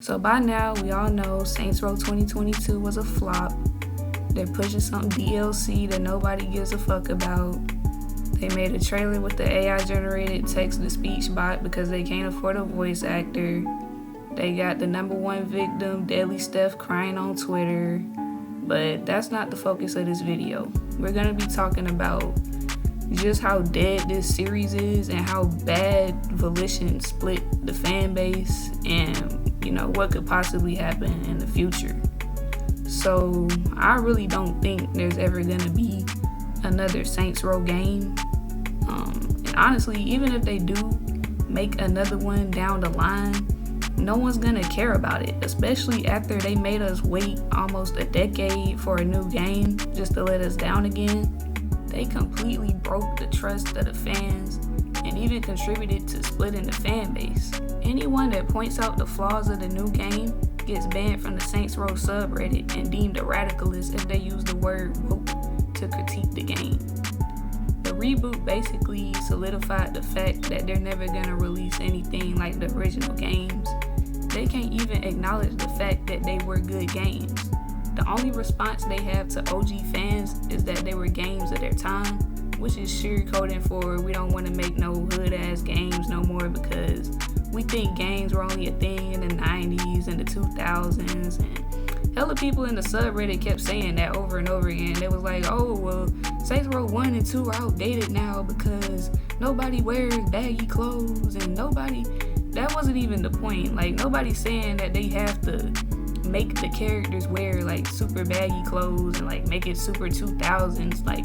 So by now, we all know Saints Row 2022 was a flop. They're pushing some DLC that nobody gives a fuck about. They made a trailer with the AI-generated text-to-speech bot because they can't afford a voice actor. They got the #1 victim, Deadly Steph, crying on Twitter. But that's not the focus of this video. We're gonna be talking about just how dead this series is and how bad Volition split the fan base and what could possibly happen in the future. So I really don't think there's ever gonna be another Saints Row game. And honestly, even if they do make another one down the line, no one's gonna care about it, especially after they made us wait almost a decade for a new game just to let us down again. They completely broke the trust of the fans and even contributed to splitting the fan base. Anyone that points out the flaws of the new game gets banned from the Saints Row subreddit and deemed a radicalist if they use the word woke to critique the game. The reboot basically solidified the fact that they're never gonna release anything like the original games. They can't even acknowledge the fact that they were good games. The only response they have to OG fans is that they were games of their time, which is sugarcoating for we don't want to make no hood-ass games no more because we think games were only a thing in the 90s and the 2000s. And hella people in the subreddit kept saying that over and over again. They was like, oh, well, Saints Row 1 and 2 are outdated now because nobody wears baggy clothes and that wasn't even the point. Like, nobody's saying that they have to make the characters wear like super baggy clothes and like make it super 2000s. Like,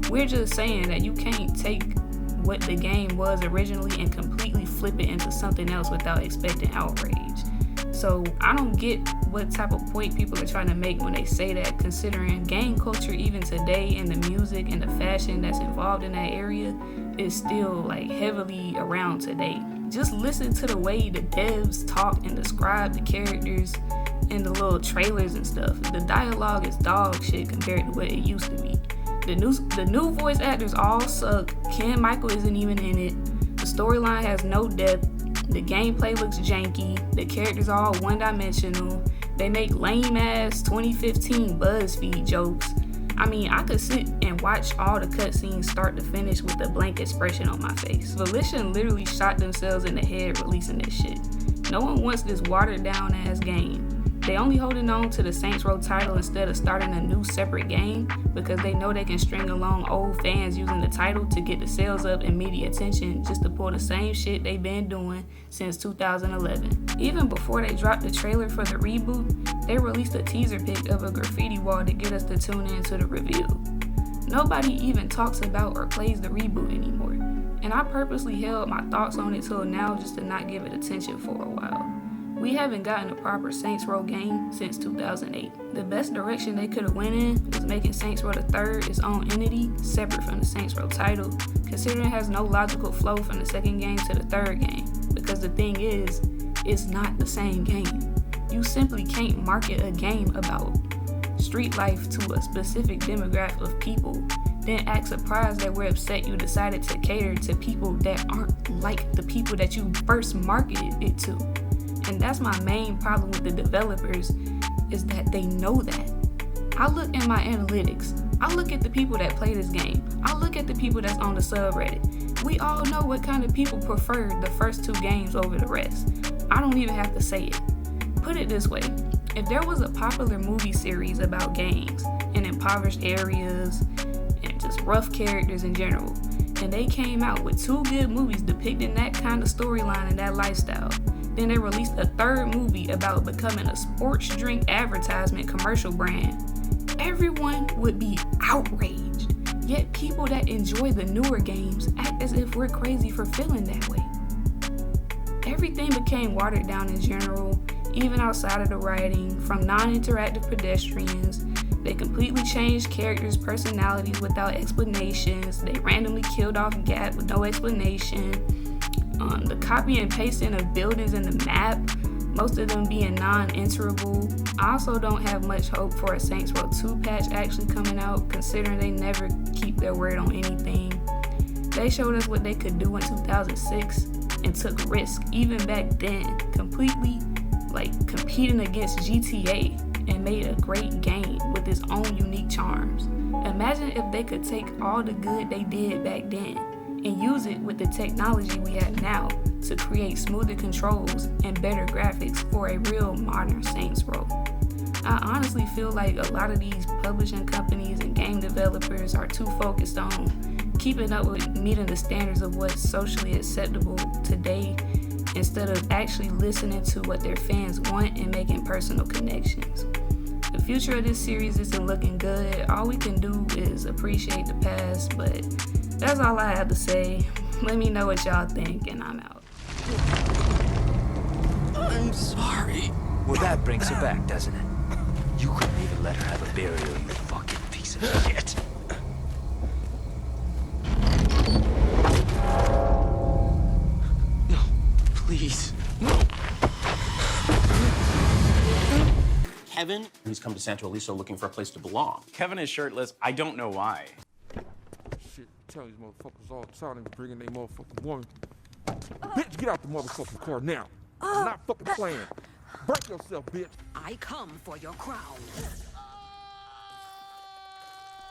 we're just saying that you can't take what the game was originally and completely flip it into something else without expecting outrage. So I don't get what type of point people are trying to make when they say that, considering game culture even today and the music and the fashion that's involved in that area is still like heavily around today. Just listen to the way the devs talk and describe the characters in the little trailers and stuff. The dialogue is dog shit compared to what it used to be. The new voice actors all suck. Ken Michael isn't even in it. The storyline has no depth. The gameplay looks janky. The characters are all one-dimensional. They make lame-ass 2015 BuzzFeed jokes. I mean, I could sit and watch all the cutscenes start to finish with a blank expression on my face. Volition literally shot themselves in the head releasing this shit. No one wants this watered-down ass game. They only holding on to the Saints Row title instead of starting a new separate game because they know they can string along old fans using the title to get the sales up and media attention just to pull the same shit they've been doing since 2011. Even before they dropped the trailer for the reboot, they released a teaser pic of a graffiti wall to get us to tune in to the reveal. Nobody even talks about or plays the reboot anymore, and I purposely held my thoughts on it till now just to not give it attention for a while. We haven't gotten a proper Saints Row game since 2008. The best direction they could have went in was making Saints Row the Third its own entity, separate from the Saints Row title, considering it has no logical flow from the second game to the third game. Because the thing is, it's not the same game. You simply can't market a game about street life to a specific demographic of people, then act surprised that we're upset you decided to cater to people that aren't like the people that you first marketed it to. And that's my main problem with the developers, is that they know that. I look at my analytics. I look at the people that play this game. I look at the people that's on the subreddit. We all know what kind of people prefer the first two games over the rest. I don't even have to say it. Put it this way. If there was a popular movie series about gangs in impoverished areas and just rough characters in general, and they came out with 2 good movies depicting that kind of storyline and that lifestyle, then they released a third movie about becoming a sports drink advertisement commercial brand, everyone would be outraged. Yet people that enjoy the newer games act as if we're crazy for feeling that way. Everything became watered down in general, even outside of the writing, from non-interactive pedestrians. They completely changed characters' personalities without explanations. They randomly killed off Gap with no explanation. The copy and pasting of buildings in the map, most of them being non-enterable. I also don't have much hope for a Saints Row 2 patch actually coming out, considering they never keep their word on anything. They showed us what they could do in 2006 and took risk even back then, completely like competing against GTA, and made a great game with its own unique charms. Imagine if they could take all the good they did back then and use it with the technology we have now to create smoother controls and better graphics for a real modern Saints Row. I honestly feel like a lot of these publishing companies and game developers are too focused on keeping up with meeting the standards of what's socially acceptable today instead of actually listening to what their fans want and making personal connections. The future of this series isn't looking good. All we can do is appreciate the past, but that's all I have to say. Let me know what y'all think, and I'm out. I'm sorry. Well, that brings her back, doesn't it? You couldn't even let her have a burial, you fucking piece of shit. No, please. No. Kevin? He's come to Santo Aliso looking for a place to belong. Kevin is shirtless. I don't know why. Shit, tell these motherfuckers all the time they bringing their motherfucking woman. Bitch, get out the motherfucking car now. I'm not fucking playing. Break yourself, bitch. I come for your crown.